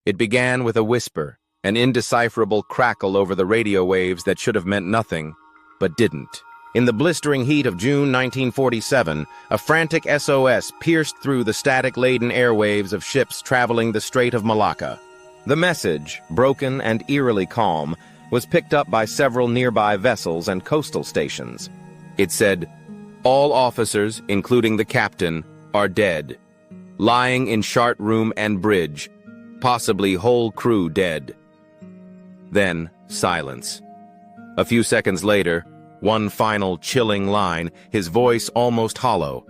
It began with a whisper, an indecipherable crackle over the radio waves that should have meant nothing, but didn't. In the blistering heat of June 1947, a frantic SOS pierced through the static-laden airwaves of ships traveling the Strait of Malacca. The message, broken and eerily calm, was picked up by several nearby vessels and coastal stations. It said, "All officers, including the captain, are dead. Lying in chartroom and bridge. Possibly whole crew dead." Then, silence. A few seconds later, one final chilling line, his voice almost hollow.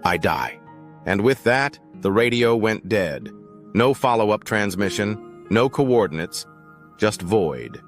"I die." And with that, the radio went dead. No follow-up transmission, no coordinates, just void.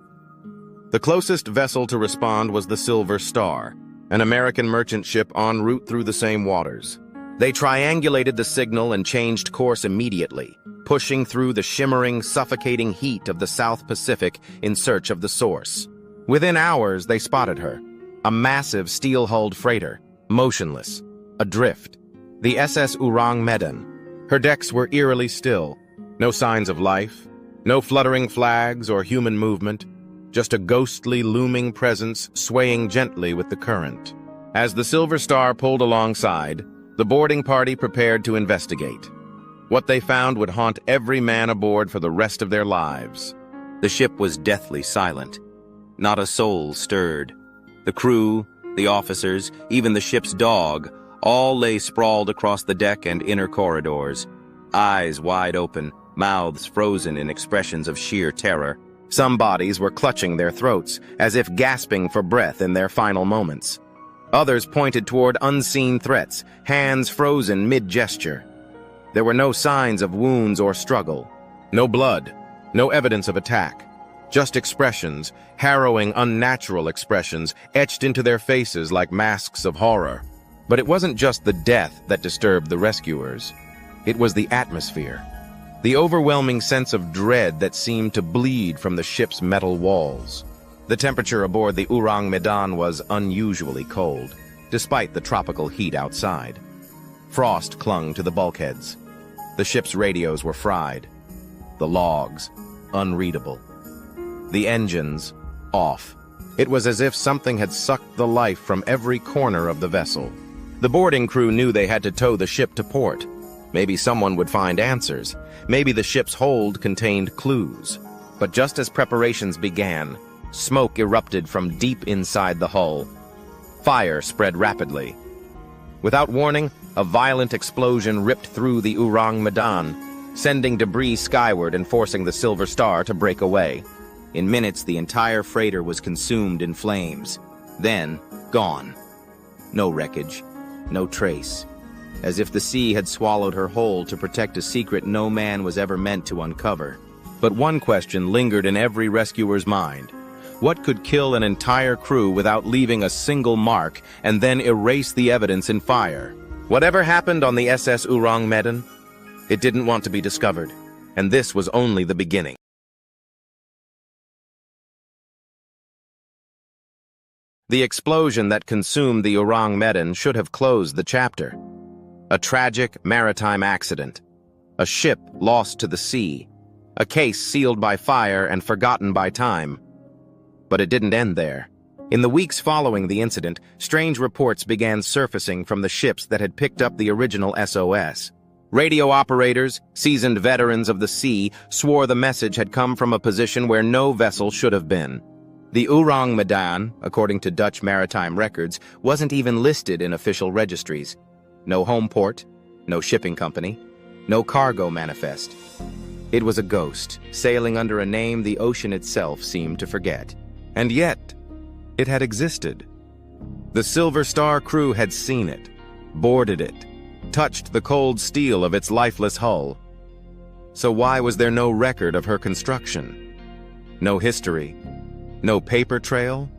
The closest vessel to respond was the Silver Star, an American merchant ship en route through the same waters. They triangulated the signal and changed course immediately, pushing through the shimmering, suffocating heat of the South Pacific in search of the source. Within hours, they spotted her, a massive steel-hulled freighter, motionless, adrift. The SS Ourang Medan. Her decks were eerily still, no signs of life, no fluttering flags or human movement, just a ghostly, looming presence swaying gently with the current. As the Silver Star pulled alongside, the boarding party prepared to investigate. What they found would haunt every man aboard for the rest of their lives. The ship was deathly silent. Not a soul stirred. The crew, the officers, even the ship's dog, all lay sprawled across the deck and inner corridors, eyes wide open, mouths frozen in expressions of sheer terror. Some bodies were clutching their throats, as if gasping for breath in their final moments. Others pointed toward unseen threats, hands frozen mid-gesture. There were no signs of wounds or struggle. No blood, no evidence of attack. Just expressions, harrowing, unnatural expressions, etched into their faces like masks of horror. But it wasn't just the death that disturbed the rescuers. It was the atmosphere. The overwhelming sense of dread that seemed to bleed from the ship's metal walls. The temperature aboard the Ourang Medan was unusually cold, despite the tropical heat outside. Frost clung to the bulkheads. The ship's radios were fried. The logs, unreadable. The engines, off. It was as if something had sucked the life from every corner of the vessel. The boarding crew knew they had to tow the ship to port. Maybe someone would find answers. Maybe the ship's hold contained clues. But just as preparations began, smoke erupted from deep inside the hull. Fire spread rapidly. Without warning, a violent explosion ripped through the Ourang Medan, sending debris skyward and forcing the Silver Star to break away. In minutes, the entire freighter was consumed in flames. Then, gone. No wreckage, no trace. As if the sea had swallowed her whole to protect a secret no man was ever meant to uncover. But one question lingered in every rescuer's mind. What could kill an entire crew without leaving a single mark and then erase the evidence in fire? Whatever happened on the SS Ourang Medan, it didn't want to be discovered, and this was only the beginning. The explosion that consumed the Ourang Medan should have closed the chapter. A tragic maritime accident. A ship lost to the sea. A case sealed by fire and forgotten by time. But it didn't end there. In the weeks following the incident, strange reports began surfacing from the ships that had picked up the original SOS. Radio operators, seasoned veterans of the sea, swore the message had come from a position where no vessel should have been. The Ourang Medan, according to Dutch maritime records, wasn't even listed in official registries. No home port, no shipping company, no cargo manifest. It was a ghost, sailing under a name the ocean itself seemed to forget. And yet, it had existed. The Silver Star crew had seen it, boarded it, touched the cold steel of its lifeless hull. So why was there no record of her construction? No history? No paper trail?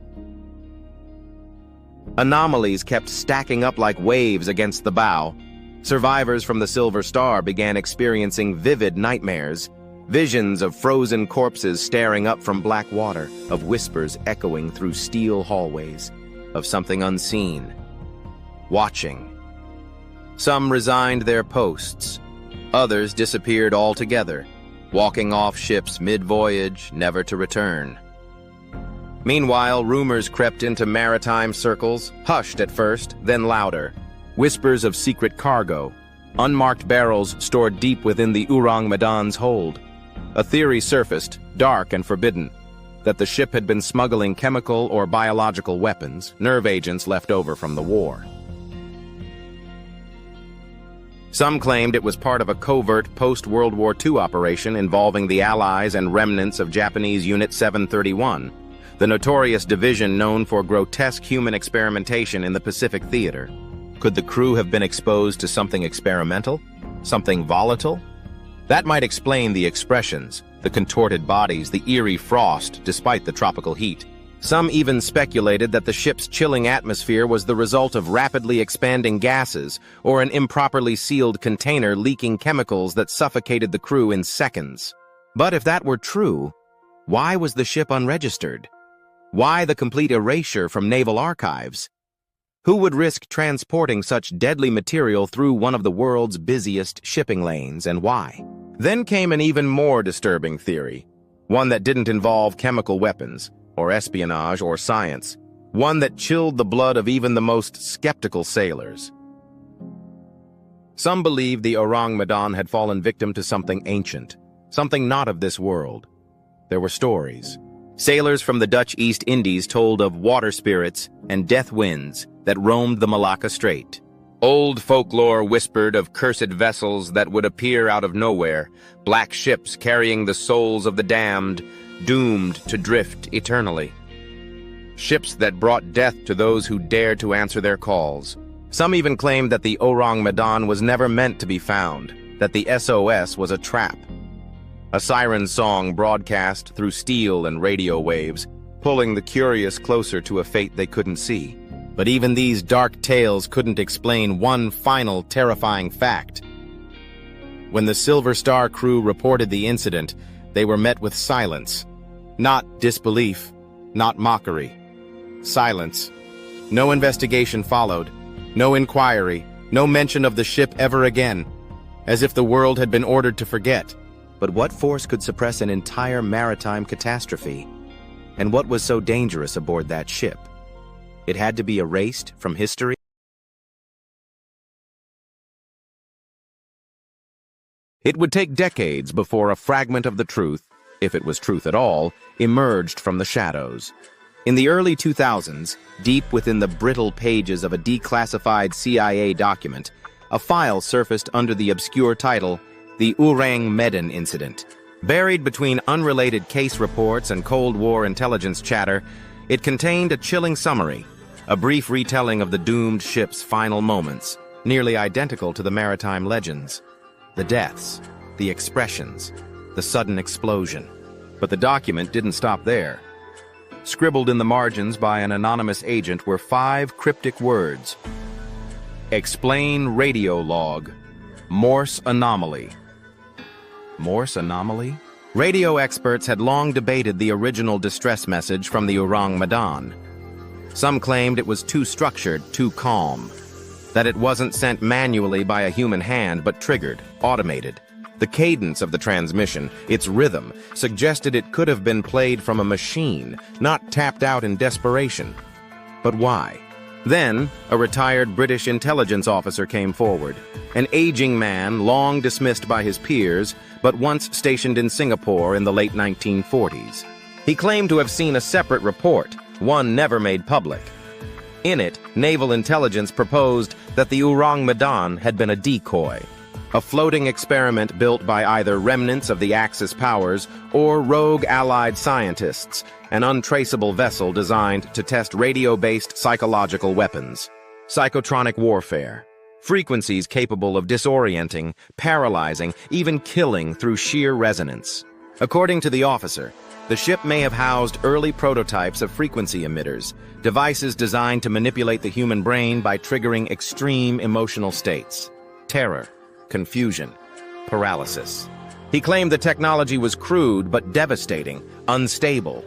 Anomalies kept stacking up like waves against the bow. Survivors from the Silver Star began experiencing vivid nightmares, visions of frozen corpses staring up from black water, of whispers echoing through steel hallways, of something unseen, watching. Some resigned their posts. Others disappeared altogether, walking off ships mid-voyage, never to return. Meanwhile, rumors crept into maritime circles, hushed at first, then louder. Whispers of secret cargo, unmarked barrels stored deep within the Ourang Medan's hold. A theory surfaced, dark and forbidden, that the ship had been smuggling chemical or biological weapons, nerve agents left over from the war. Some claimed it was part of a covert post-World War II operation involving the Allies and remnants of Japanese Unit 731, the notorious division known for grotesque human experimentation in the Pacific Theater. Could the crew have been exposed to something experimental? Something volatile? That might explain the expressions, the contorted bodies, the eerie frost despite the tropical heat. Some even speculated that the ship's chilling atmosphere was the result of rapidly expanding gases or an improperly sealed container leaking chemicals that suffocated the crew in seconds. But if that were true, why was the ship unregistered? Why the complete erasure from naval archives? Who would risk transporting such deadly material through one of the world's busiest shipping lanes, and why? Then came an even more disturbing theory, one that didn't involve chemical weapons, or espionage, or science, one that chilled the blood of even the most skeptical sailors. Some believed the Ourang Medan had fallen victim to something ancient, something not of this world. There were stories. Sailors from the Dutch East Indies told of water spirits and death winds that roamed the Malacca Strait. Old folklore whispered of cursed vessels that would appear out of nowhere, black ships carrying the souls of the damned, doomed to drift eternally. Ships that brought death to those who dared to answer their calls. Some even claimed that the Ourang Medan was never meant to be found, that the SOS was a trap. A siren song broadcast through steel and radio waves, pulling the curious closer to a fate they couldn't see. But even these dark tales couldn't explain one final terrifying fact. When the Silver Star crew reported the incident, they were met with silence. Not disbelief, not mockery. Silence. No investigation followed, no inquiry, no mention of the ship ever again, as if the world had been ordered to forget. But what force could suppress an entire maritime catastrophe? And what was so dangerous aboard that ship? It had to be erased from history? It would take decades before a fragment of the truth, if it was truth at all, emerged from the shadows. In the early 2000s, deep within the brittle pages of a declassified CIA document, a file surfaced under the obscure title, The Ourang Medan Incident. Buried between unrelated case reports and Cold War intelligence chatter, it contained a chilling summary, a brief retelling of the doomed ship's final moments, nearly identical to the maritime legends. The deaths, the expressions, the sudden explosion. But the document didn't stop there. Scribbled in the margins by an anonymous agent were 5 cryptic words. Explain radio log. Morse anomaly. Morse anomaly? Radio experts had long debated the original distress message from the Ourang Medan. Some claimed it was too structured, too calm, that it wasn't sent manually by a human hand but triggered, automated. The cadence of the transmission, its rhythm, suggested it could have been played from a machine, not tapped out in desperation. But why? Then, a retired British intelligence officer came forward, an aging man long dismissed by his peers, but once stationed in Singapore in the late 1940s. He claimed to have seen a separate report, one never made public. In it, naval intelligence proposed that the Ourang Medan had been a decoy, a floating experiment built by either remnants of the Axis powers or rogue Allied scientists, an untraceable vessel designed to test radio-based psychological weapons, psychotronic warfare, frequencies capable of disorienting, paralyzing, even killing through sheer resonance. According to the officer, the ship may have housed early prototypes of frequency emitters, devices designed to manipulate the human brain by triggering extreme emotional states, terror, confusion, paralysis. He claimed the technology was crude but devastating, unstable,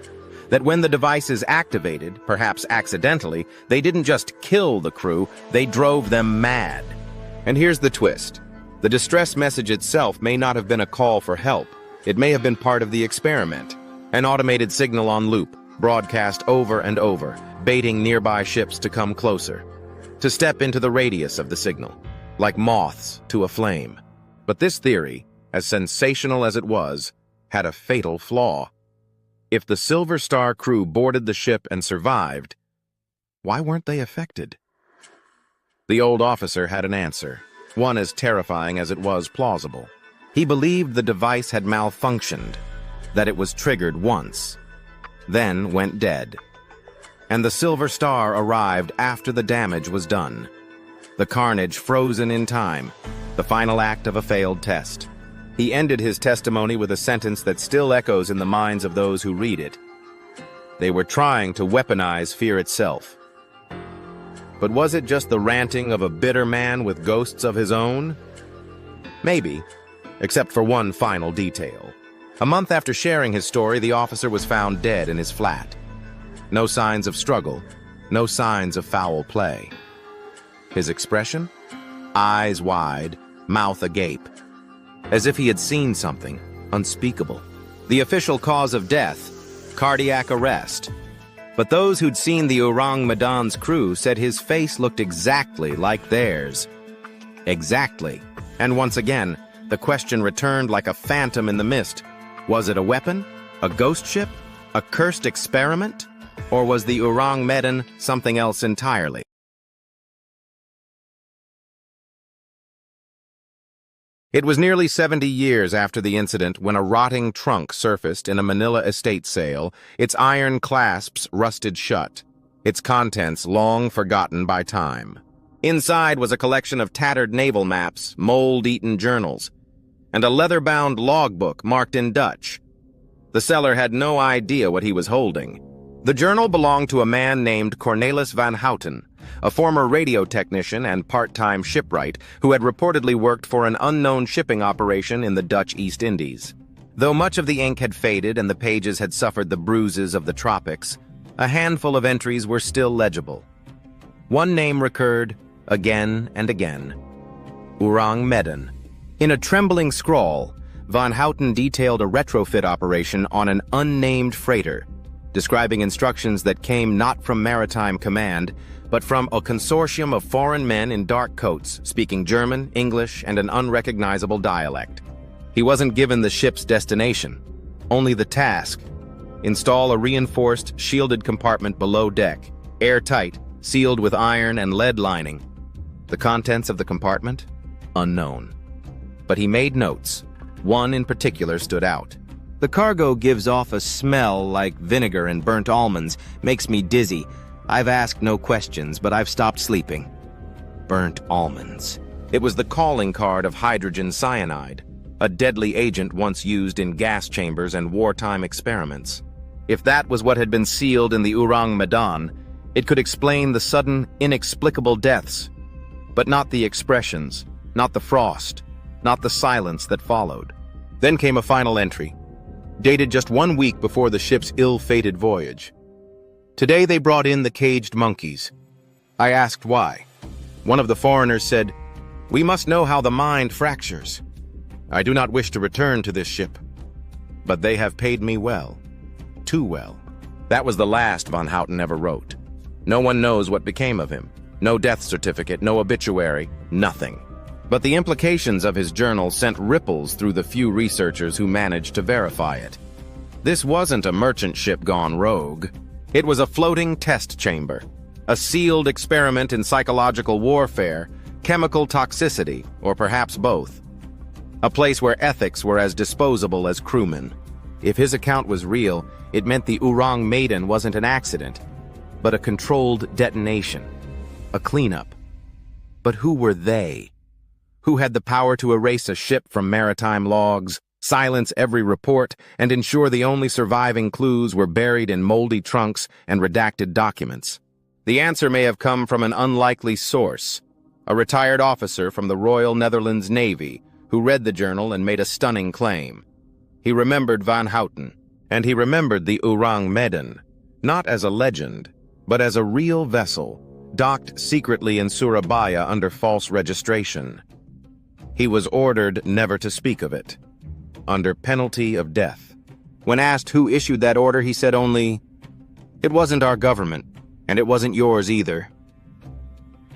that when the devices activated, perhaps accidentally, they didn't just kill the crew, they drove them mad. And here's the twist. The distress message itself may not have been a call for help. It may have been part of the experiment, an automated signal on loop, broadcast over and over, baiting nearby ships to come closer, to step into the radius of the signal, like moths to a flame. But this theory, as sensational as it was, had a fatal flaw. If the Silver Star crew boarded the ship and survived, why weren't they affected? The old officer had an answer, one as terrifying as it was plausible. He believed the device had malfunctioned, that it was triggered once, then went dead. And the Silver Star arrived after the damage was done. The carnage frozen in time, the final act of a failed test. He ended his testimony with a sentence that still echoes in the minds of those who read it. They were trying to weaponize fear itself. But was it just the ranting of a bitter man with ghosts of his own? Maybe, except for one final detail. A month after sharing his story, the officer was found dead in his flat. No signs of struggle, no signs of foul play. His expression? Eyes wide, mouth agape, as if he had seen something unspeakable. The official cause of death, cardiac arrest. But those who'd seen the Ourang Medan's crew said his face looked exactly like theirs. Exactly. And once again, the question returned like a phantom in the mist. Was it a weapon? A ghost ship? A cursed experiment? Or was the Ourang Medan something else entirely? It was nearly 70 years after the incident when a rotting trunk surfaced in a Manila estate sale, its iron clasps rusted shut, its contents long forgotten by time. Inside was a collection of tattered naval maps, mold-eaten journals, and a leather-bound logbook marked in Dutch. The seller had no idea what he was holding. The journal belonged to a man named Cornelis van Houten, a former radio technician and part-time shipwright who had reportedly worked for an unknown shipping operation in the Dutch East Indies. Though much of the ink had faded and the pages had suffered the bruises of the tropics, a handful of entries were still legible. One name recurred again and again: Ourang Medan. In a trembling scrawl, Van Houten detailed a retrofit operation on an unnamed freighter, describing instructions that came not from Maritime Command, but from a consortium of foreign men in dark coats, speaking German, English, and an unrecognizable dialect. He wasn't given the ship's destination, only the task: install a reinforced, shielded compartment below deck, airtight, sealed with iron and lead lining. The contents of the compartment? Unknown. But he made notes. One in particular stood out. The cargo gives off a smell like vinegar and burnt almonds, makes me dizzy. I've asked no questions, but I've stopped sleeping. Burnt almonds. It was the calling card of hydrogen cyanide, a deadly agent once used in gas chambers and wartime experiments. If that was what had been sealed in the Ourang Medan, it could explain the sudden, inexplicable deaths. But not the expressions, not the frost, not the silence that followed. Then came a final entry, dated just 1 week before the ship's ill-fated voyage. Today they brought in the caged monkeys. I asked why. One of the foreigners said, "We must know how the mind fractures. I do not wish to return to this ship, but they have paid me well. Too well." That was the last Van Houten ever wrote. No one knows what became of him. No death certificate, no obituary, nothing. But the implications of his journal sent ripples through the few researchers who managed to verify it. This wasn't a merchant ship gone rogue. It was a floating test chamber, a sealed experiment in psychological warfare, chemical toxicity, or perhaps both. A place where ethics were as disposable as crewmen. If his account was real, it meant the Ourang Medan wasn't an accident, but a controlled detonation, a cleanup. But who were they? Who had the power to erase a ship from maritime logs, silence every report, and ensure the only surviving clues were buried in moldy trunks and redacted documents? The answer may have come from an unlikely source, a retired officer from the Royal Netherlands Navy who read the journal and made a stunning claim. He remembered Van Houten, and he remembered the Ourang Medan, not as a legend, but as a real vessel, docked secretly in Surabaya under false registration. He was ordered never to speak of it. under penalty of death. When asked who issued that order, he said only, "It wasn't our government, and it wasn't yours either."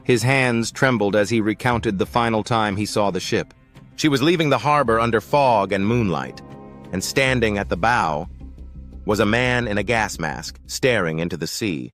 His hands trembled as he recounted the final time he saw the ship. She was leaving the harbor under fog and moonlight, and standing at the bow was a man in a gas mask staring into the sea.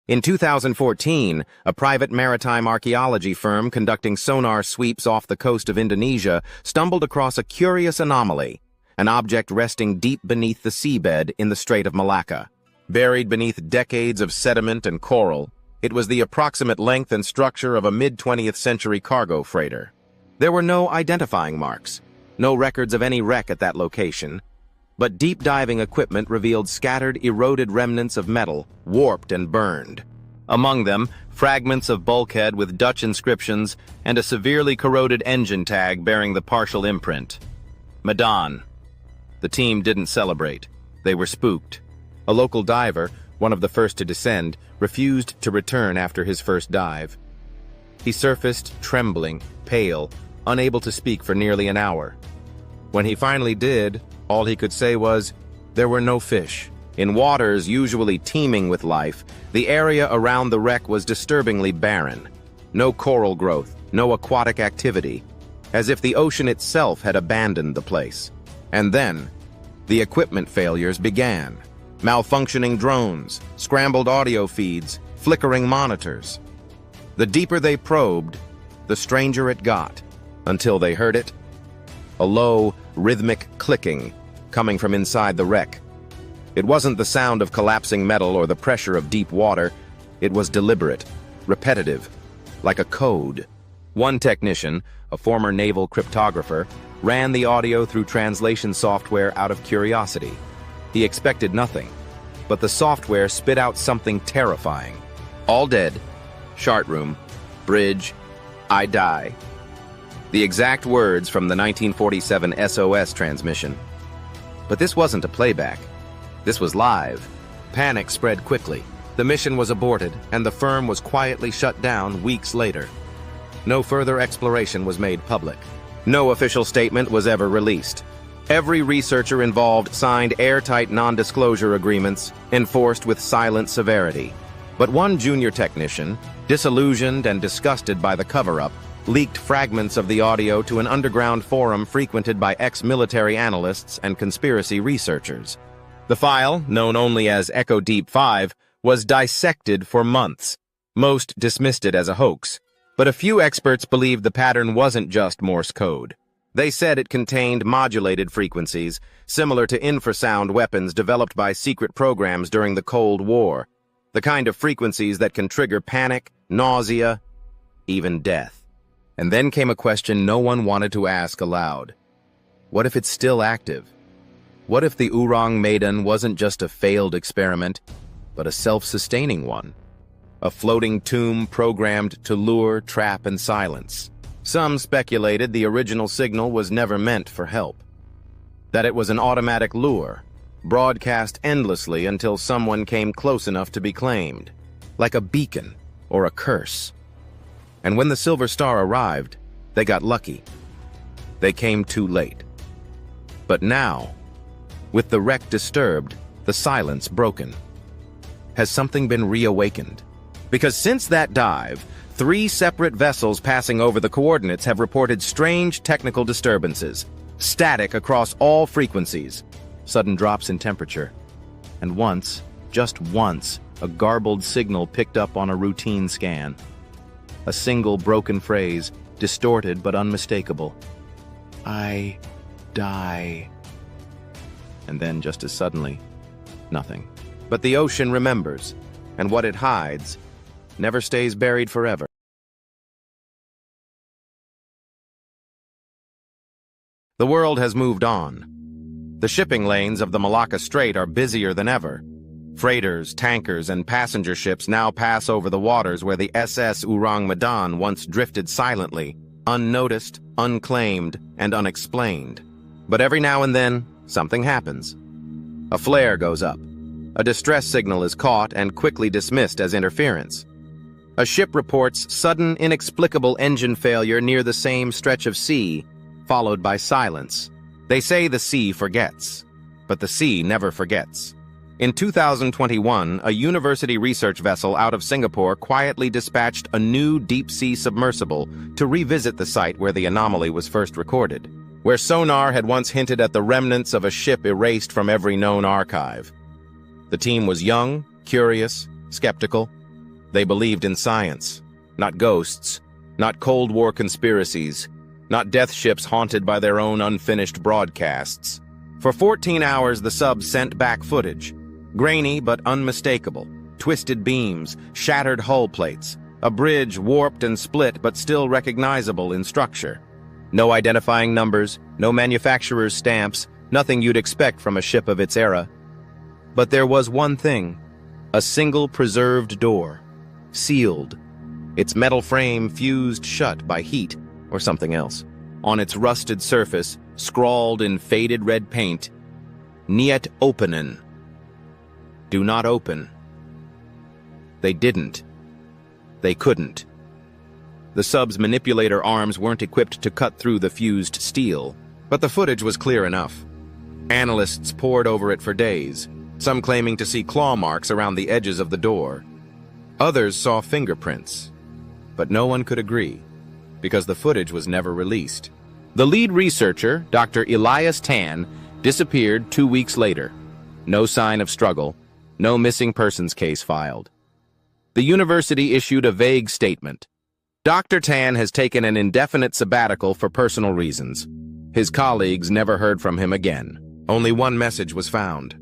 In 2014, a private maritime archaeology firm conducting sonar sweeps off the coast of Indonesia stumbled across a curious anomaly, an object resting deep beneath the seabed in the Strait of Malacca. Buried beneath decades of sediment and coral, it was the approximate length and structure of a mid-20th century cargo freighter. There were no identifying marks, no records of any wreck at that location, but deep diving equipment revealed scattered, eroded remnants of metal, warped and burned. Among them, fragments of bulkhead with Dutch inscriptions and a severely corroded engine tag bearing the partial imprint. Medan. The team didn't celebrate. They were spooked. A local diver, one of the first to descend, refused to return after his first dive. He surfaced, trembling, pale, unable to speak for nearly an hour. When he finally did, all he could say was, there were no fish. In waters usually teeming with life, the area around the wreck was disturbingly barren. No coral growth, no aquatic activity, as if the ocean itself had abandoned the place. And then, the equipment failures began. Malfunctioning drones, scrambled audio feeds, flickering monitors. The deeper they probed, the stranger it got, until they heard it. A low, rhythmic clicking coming from inside the wreck. It wasn't the sound of collapsing metal or the pressure of deep water. It was deliberate, repetitive, like a code. One technician, a former naval cryptographer, ran the audio through translation software out of curiosity. He expected nothing, but the software spit out something terrifying. All dead, chartroom, bridge, I die. The exact words from the 1947 SOS transmission. But this wasn't a playback. This was live. Panic spread quickly. The mission was aborted, and the firm was quietly shut down weeks later. No further exploration was made public. No official statement was ever released. Every researcher involved signed airtight non-disclosure agreements, enforced with silent severity. But one junior technician, disillusioned and disgusted by the cover-up, leaked fragments of the audio to an underground forum frequented by ex-military analysts and conspiracy researchers. The file, known only as Echo Deep 5, was dissected for months. Most dismissed it as a hoax, but a few experts believed the pattern wasn't just Morse code. They said it contained modulated frequencies, similar to infrasound weapons developed by secret programs during the Cold War, the kind of frequencies that can trigger panic, nausea, even death. And then came a question no one wanted to ask aloud. What if it's still active? What if the Ourang Medan wasn't just a failed experiment, but a self-sustaining one? A floating tomb programmed to lure, trap, and silence. Some speculated the original signal was never meant for help. That it was an automatic lure, broadcast endlessly until someone came close enough to be claimed, like a beacon or a curse. And when the Silver Star arrived, they got lucky. They came too late. But now, with the wreck disturbed, the silence broken, has something been reawakened? Because since that dive, 3 separate vessels passing over the coordinates have reported strange technical disturbances, static across all frequencies, sudden drops in temperature, and once, just once, a garbled signal picked up on a routine scan. A single broken phrase, distorted but unmistakable. I die. And then, just as suddenly, nothing. But the ocean remembers, and what it hides never stays buried forever. The world has moved on. The shipping lanes of the Malacca Strait are busier than ever. Freighters, tankers, and passenger ships now pass over the waters where the SS Ourang Medan once drifted silently, unnoticed, unclaimed, and unexplained. But every now and then, something happens. A flare goes up. A distress signal is caught and quickly dismissed as interference. A ship reports sudden, inexplicable engine failure near the same stretch of sea, followed by silence. They say the sea forgets, but the sea never forgets. In 2021, a university research vessel out of Singapore quietly dispatched a new deep-sea submersible to revisit the site where the anomaly was first recorded, where sonar had once hinted at the remnants of a ship erased from every known archive. The team was young, curious, skeptical. They believed in science, not ghosts, not Cold War conspiracies, not death ships haunted by their own unfinished broadcasts. For 14 hours, the sub sent back footage, grainy but unmistakable, twisted beams, shattered hull plates, a bridge warped and split but still recognizable in structure. No identifying numbers, no manufacturer's stamps, nothing you'd expect from a ship of its era. But there was one thing, a single preserved door. Sealed, its metal frame fused shut by heat or something else. On its rusted surface, scrawled in faded red paint, "Niet openen." Do not open. They didn't. They couldn't. The sub's manipulator arms weren't equipped to cut through the fused steel, but the footage was clear enough. Analysts pored over it for days, some claiming to see claw marks around the edges of the door. Others saw fingerprints, but no one could agree, because the footage was never released. The lead researcher, Dr. Elias Tan, disappeared 2 weeks later. No sign of struggle, no missing persons case filed. The university issued a vague statement. Dr. Tan has taken an indefinite sabbatical for personal reasons. His colleagues never heard from him again. Only one message was found.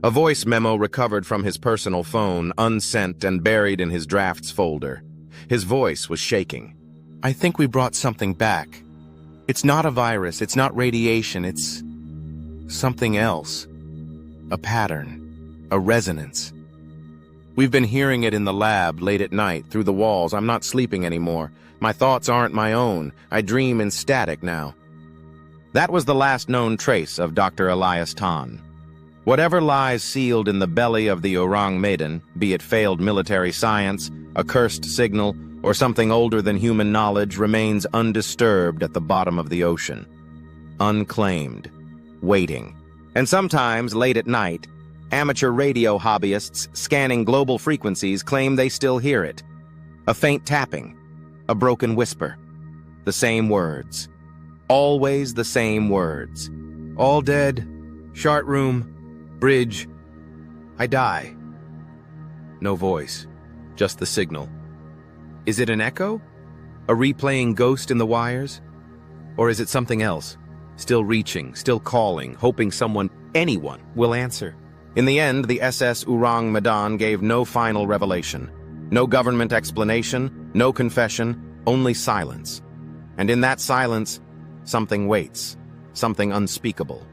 A voice memo recovered from his personal phone, unsent and buried in his drafts folder. His voice was shaking. "I think we brought something back. It's not a virus, it's not radiation, it's something else. A pattern, a resonance. We've been hearing it in the lab late at night, through the walls. I'm not sleeping anymore. My thoughts aren't my own. I dream in static now." That was the last known trace of Dr. Elias Tan. Whatever lies sealed in the belly of the Ourang Medan, be it failed military science, a cursed signal, or something older than human knowledge, remains undisturbed at the bottom of the ocean. Unclaimed. Waiting. And sometimes, late at night, amateur radio hobbyists scanning global frequencies claim they still hear it. A faint tapping. A broken whisper. The same words. Always the same words. All dead. Chartroom. Bridge. I die. No voice. Just the signal. Is it an echo? A replaying ghost in the wires? Or is it something else? Still reaching, still calling, hoping someone, anyone, will answer. In the end, the SS Ourang Medan gave no final revelation. No government explanation, no confession, only silence. And in that silence, something waits, something unspeakable.